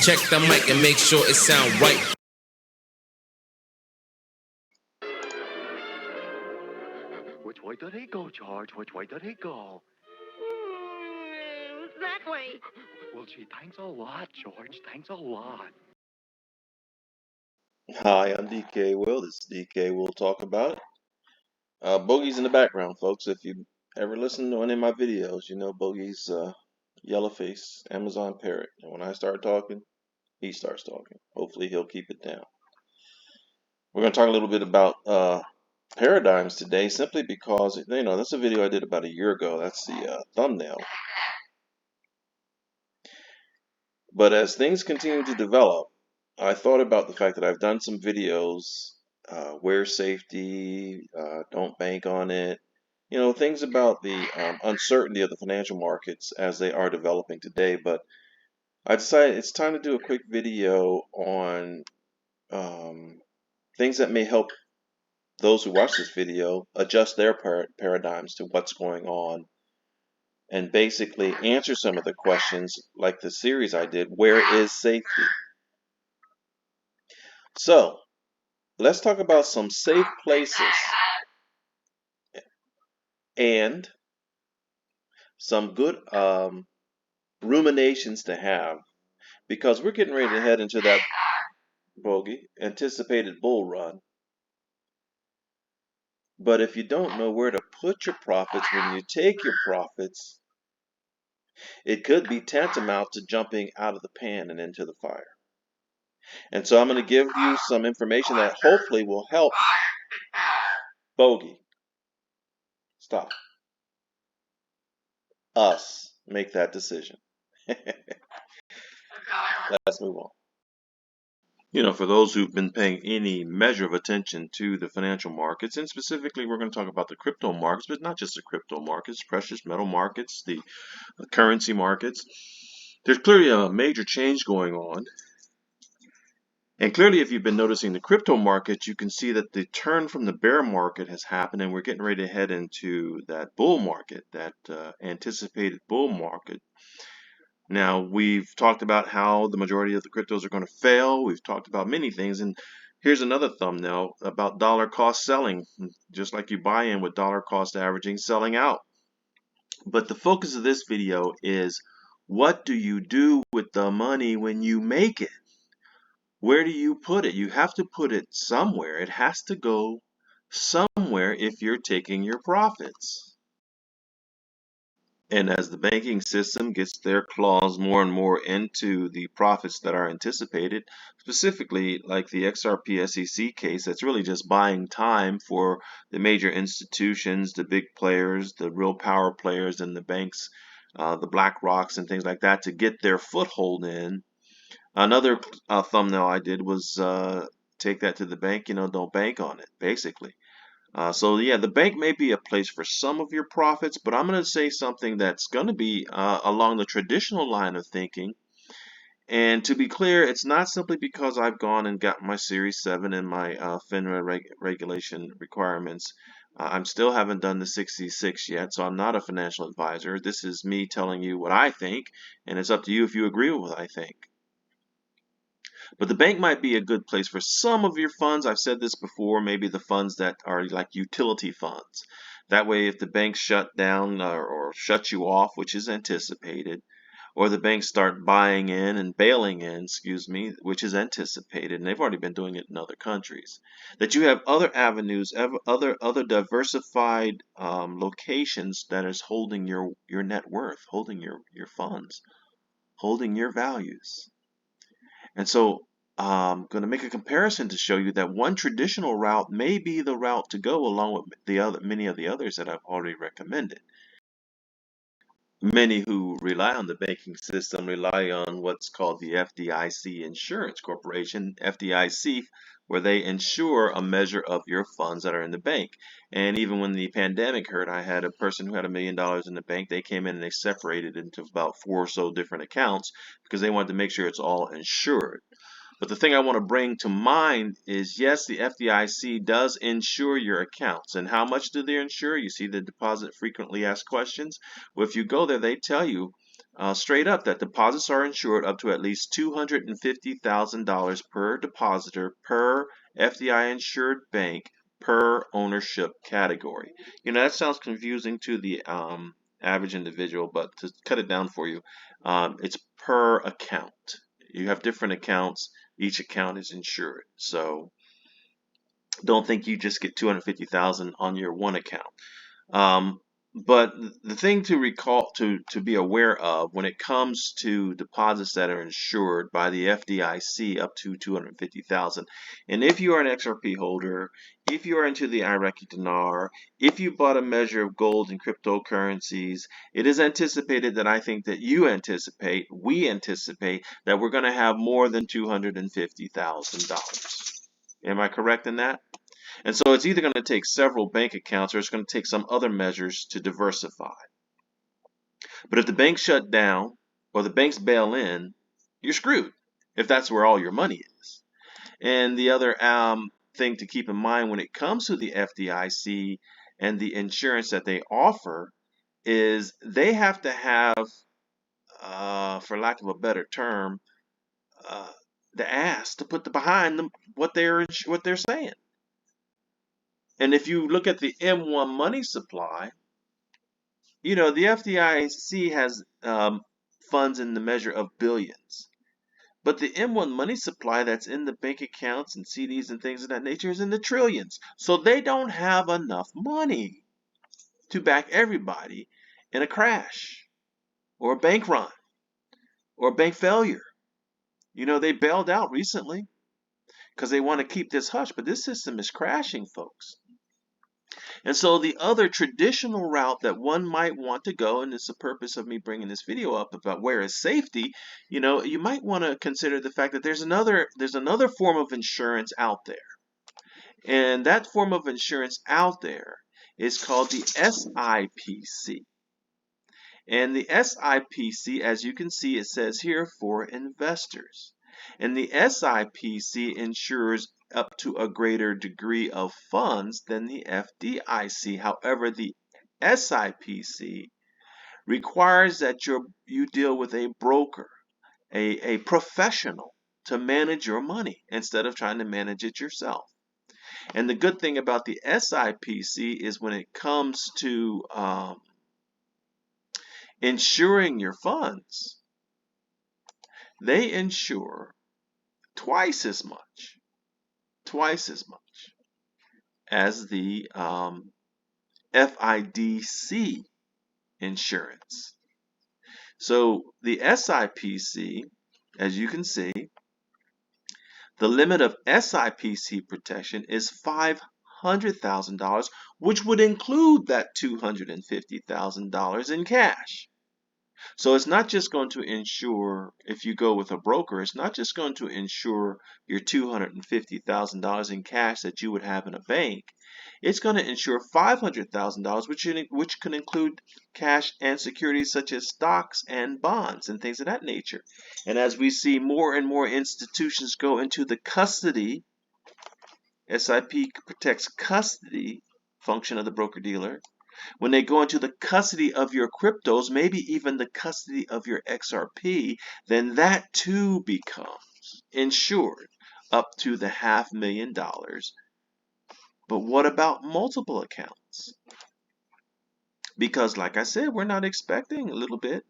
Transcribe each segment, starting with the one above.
Check the mic and make sure it sound right. Which way did he go, George? Which way did he go? That way. Well, gee, thanks a lot, George. Thanks a lot. Hi, I'm DK Will. This is DK Will Talk About It. Bogey's in the background, folks. If you ever listen to any of my videos, you know Bogey's yellow-faced Amazon parrot. And when I start talking, he starts talking. Hopefully he'll keep it down. We're going to talk a little bit about paradigms today, simply because, you know, that's a video I did about a year ago. That's the thumbnail. But as things continue to develop, I thought about the fact that I've done some videos, wear safety, don't bank on it, you know, things about the uncertainty of the financial markets as they are developing today. But I decided it's time to do a quick video on things that may help those who watch this video adjust their paradigms to what's going on, and basically answer some of the questions like the series I did, Where is Safety? So let's talk about some safe places and some good ruminations to have, because we're getting ready to head into that anticipated bull run. But if you don't know where to put your profits when you take your profits, it could be tantamount to jumping out of the pan and into the fire. And so I'm going to give you some information that hopefully will help Bogey, stop, us make that decision. Let's move on. You know, for those who've been paying any measure of attention to the financial markets, and specifically we're going to talk about the crypto markets, but not just the crypto markets, precious metal markets, the currency markets, there's clearly a major change going on. And clearly, if you've been noticing the crypto market, you can see that the turn from the bear market has happened, and we're getting ready to head into that bull market, that anticipated bull market. Now, we've talked about how the majority of the cryptos are going to fail. We've talked about many things, and here's another thumbnail about dollar cost selling, just like you buy in with dollar cost averaging, selling out. But the focus of this video is, what do you do with the money when you make it? Where do you put it? You have to put it somewhere. It has to go somewhere if you're taking your profits. And as the banking system gets their claws more and more into the profits that are anticipated, specifically like the XRP SEC case, that's really just buying time for the major institutions, the big players, the real power players in the banks, the Black Rocks and things like that, to get their foothold in. Another thumbnail I did was take that to the bank, you know, don't bank on it, basically. So yeah, the bank may be a place for some of your profits, but I'm going to say something that's going to be along the traditional line of thinking. And to be clear, it's not simply because I've gone and got my Series 7 and my FINRA regulation requirements. I still haven't done the 66 yet, so I'm not a financial advisor. This is me telling you what I think, and it's up to you if you agree with what I think. But the bank might be a good place for some of your funds. I've said this before, maybe the funds that are like utility funds. That way, if the bank shut down or shut you off, which is anticipated, or the banks start buying in and bailing in, which is anticipated, and they've already been doing it in other countries, that you have other avenues, other diversified locations that is holding your net worth, holding your funds, holding your values. And so I'm going to make a comparison to show you that one traditional route may be the route to go, along with many of the others that I've already recommended. Many who rely on the banking system rely on what's called the FDIC Insurance Corporation, FDIC, where they insure a measure of your funds that are in the bank. And even when the pandemic hit, I had a person who had $1 million in the bank. They came in and they separated into about 4 or so different accounts because they wanted to make sure it's all insured. But the thing I want to bring to mind is, yes, the FDIC does insure your accounts. And how much do they insure? You see the deposit frequently asked questions. Well, if you go there, they tell you straight up that deposits are insured up to at least $250,000 per depositor per FDI insured bank per ownership category. You know, that sounds confusing to the average individual, but to cut it down for you, it's per account. You have different accounts. Each account is insured. So don't think you just get 250,000 on your one account. But the thing to recall, to be aware of when it comes to deposits that are insured by the FDIC up to 250,000, and if you are an XRP holder, if you are into the Iraqi dinar, if you bought a measure of gold and cryptocurrencies, it is anticipated that we anticipate that we're going to have more than $250,000. Am I correct in that? And so it's either going to take several bank accounts or it's going to take some other measures to diversify. But if the banks shut down or the banks bail in, you're screwed if that's where all your money is. And the other thing to keep in mind when it comes to the FDIC and the insurance that they offer is they have to have, for lack of a better term, the ass to put behind them what they're saying. And if you look at the M1 money supply, you know, the FDIC has funds in the measure of billions. But the M1 money supply that's in the bank accounts and CDs and things of that nature is in the trillions. So they don't have enough money to back everybody in a crash or a bank run or a bank failure. You know, they bailed out recently because they want to keep this hush, but this system is crashing, folks. And so the other traditional route that one might want to go, and it's the purpose of me bringing this video up about where is safety, you know, you might want to consider the fact that there's another form of insurance out there. And that form of insurance out there is called the SIPC. And the SIPC, as you can see, it says here for investors. And the SIPC insures up to a greater degree of funds than the FDIC. However, the SIPC requires that you deal with a broker, a professional, to manage your money instead of trying to manage it yourself. And the good thing about the SIPC is when it comes to insuring your funds, they insure twice as much as the FIDC insurance. So the SIPC, as you can see, the limit of SIPC protection is $500,000, which would include that $250,000 in cash. So it's not just going to insure, if you go with a broker, it's not just going to insure your $250,000 in cash that you would have in a bank. It's going to insure $500,000, which can include cash and securities such as stocks and bonds and things of that nature. And as we see more and more institutions go into the custody, SIP protects custody function of the broker-dealer. When they go into the custody of your cryptos, maybe even the custody of your XRP, then that too becomes insured up to the $500,000. But what about multiple accounts? Because like I said, we're not expecting a little bit.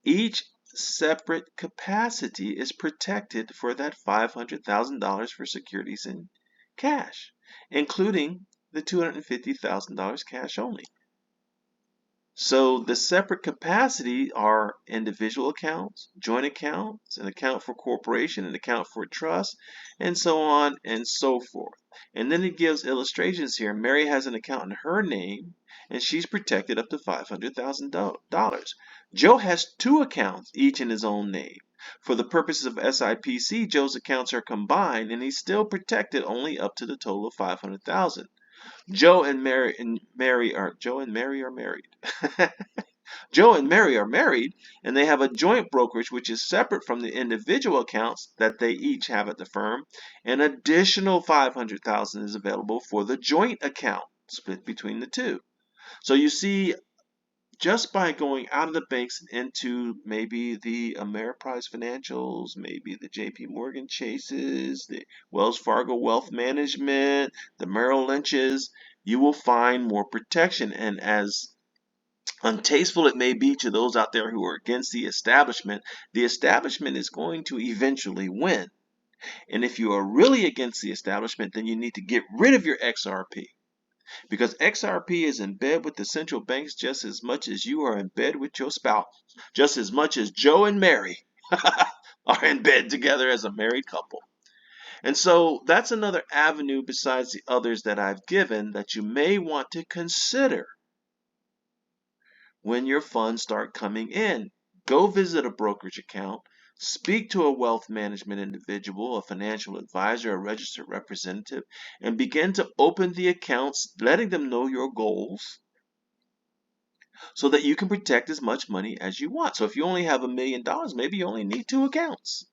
Each separate capacity is protected for that $500,000 for securities and cash, including the $250,000 cash only. So the separate capacity are individual accounts, joint accounts, an account for corporation, an account for trust, and so on and so forth. And then it gives illustrations here. Mary has an account in her name, and she's protected up to $500,000. Joe has two accounts, each in his own name. For the purposes of SIPC, Joe's accounts are combined, and he's still protected only up to the total of $500,000. Joe and Mary are married. Joe and Mary are married, and they have a joint brokerage which is separate from the individual accounts that they each have at the firm. An additional $500,000 is available for the joint account split between the two. So you see just by going out of the banks and into maybe the Ameriprise Financials, maybe the JP Morgan Chases, the Wells Fargo Wealth Management, the Merrill Lynches, you will find more protection. And as untasteful it may be to those out there who are against the establishment is going to eventually win. And if you are really against the establishment, then you need to get rid of your XRP. Because XRP is in bed with the central banks just as much as you are in bed with your spouse, just as much as Joe and Mary are in bed together as a married couple. And so that's another avenue besides the others that I've given that you may want to consider when your funds start coming in. Go visit a brokerage account. Speak to a wealth management individual, a financial advisor, a registered representative, and begin to open the accounts, letting them know your goals so that you can protect as much money as you want. So if you only have $1 million, maybe you only need 2 accounts.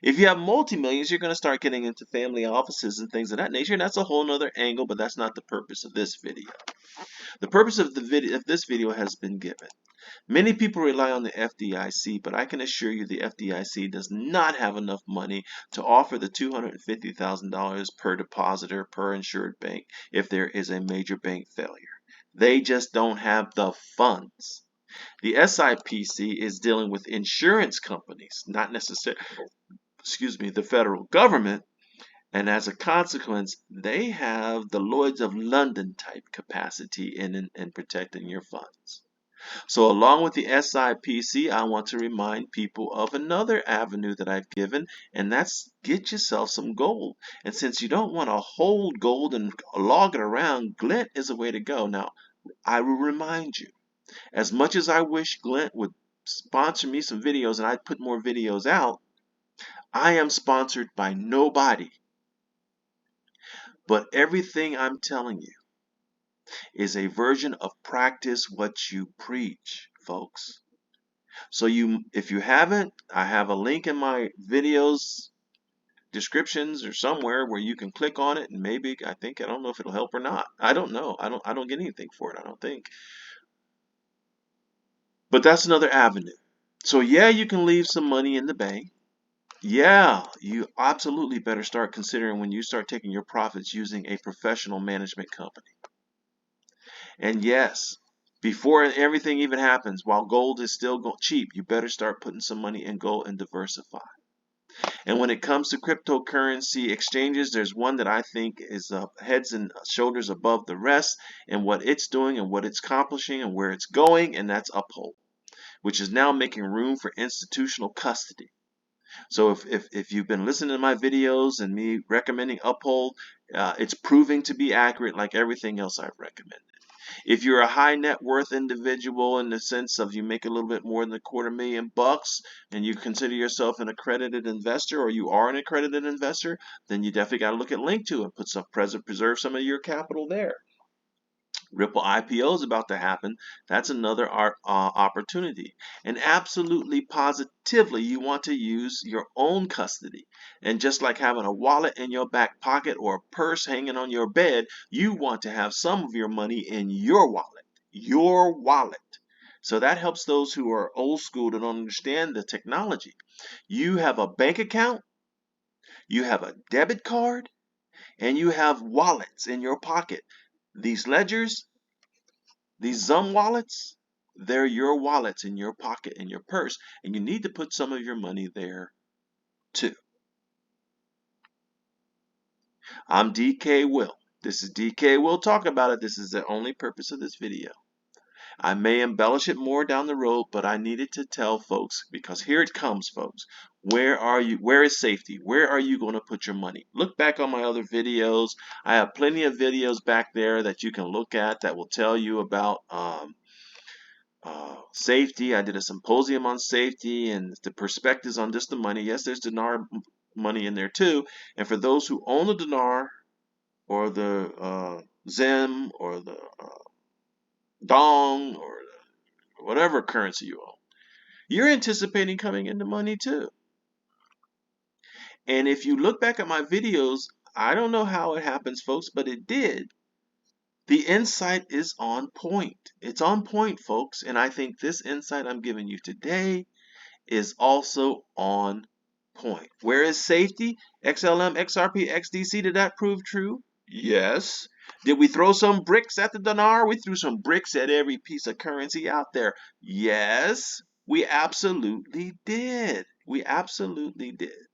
If you have multi-millions, you're going to start getting into family offices and things of that nature, and that's a whole nother angle, but that's not the purpose of this video. The purpose of this video has been given. Many people rely on the FDIC, but I can assure you the FDIC does not have enough money to offer the $250,000 per depositor per insured bank if there is a major bank failure. They just don't have the funds. The SIPC is dealing with insurance companies, not necessarily, the federal government, and as a consequence, they have the Lloyd's of London type capacity in protecting your funds. So along with the SIPC, I want to remind people of another avenue that I've given, and that's get yourself some gold. And since you don't want to hold gold and log it around, Glint is a way to go. Now, I will remind you, as much as I wish Glint would sponsor me some videos and I'd put more videos out, I am sponsored by nobody. But everything I'm telling you is a version of practice what you preach, folks. So if you haven't, I have a link in my videos descriptions or somewhere where you can click on it, and maybe I don't know if it'll help or not. I don't know. I don't get anything for it, I don't think. But that's another avenue. So yeah, you can leave some money in the bank. Yeah, you absolutely better start considering when you start taking your profits using a professional management company. And yes, before everything even happens, while gold is still cheap, you better start putting some money in gold and diversify. And when it comes to cryptocurrency exchanges, there's one that I think is heads and shoulders above the rest in what it's doing and what it's accomplishing and where it's going, and that's Uphold, which is now making room for institutional custody. So if you've been listening to my videos and me recommending Uphold, it's proving to be accurate like everything else I've recommended. If you're a high net worth individual in the sense of you make a little bit more than $250,000 and you consider yourself an accredited investor, or you are an accredited investor, then you definitely got to look at Link2 and put some preserve some of your capital there. Ripple IPO is about to happen. That's another opportunity. And absolutely positively, you want to use your own custody. And just like having a wallet in your back pocket or a purse hanging on your bed, you want to have some of your money in your wallet. Your wallet. So that helps those who are old school to don't understand the technology. You have a bank account, you have a debit card, and you have wallets in your pocket. These ledgers, these Zum wallets, they're your wallets in your pocket, in your purse, and you need to put some of your money there too. I'm DK Will. This is DK Will Talk About It. This is the only purpose of this video. I may embellish it more down the road, but I needed to tell folks, because here it comes, folks. Where are you? Where is safety? Where are you going to put your money? Look back on my other videos. I have plenty of videos back there that you can look at that will tell you about safety. I did a symposium on safety and the perspectives on just the money. Yes, there's dinar money in there too. And for those who own the dinar or the Zim or the Dong or whatever currency you own, you're anticipating coming into money too. And if you look back at my videos, I don't know how it happens, folks, but it did. The insight is on point. It's on point, folks. And I think this insight I'm giving you today is also on point. Where is safety? XLM, XRP, XDC, did that prove true? Yes. Did we throw some bricks at the dinar? We threw some bricks at every piece of currency out there. Yes, we absolutely did. We absolutely did.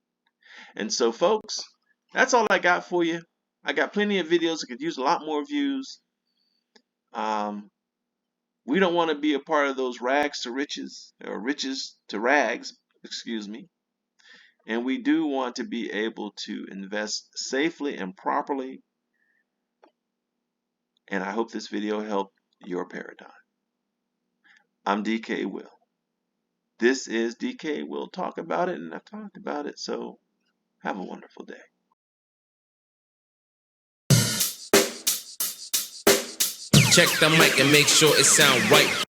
And so, folks, that's all I got for you. I got plenty of videos that could use a lot more views. We don't want to be a part of those rags to riches, or riches to rags, excuse me. And we do want to be able to invest safely and properly. And I hope this video helped your paradigm. I'm DK Will. This is DK Will Talk About It, and I've talked about it, so have a wonderful day. Check the mic and make sure it sound right.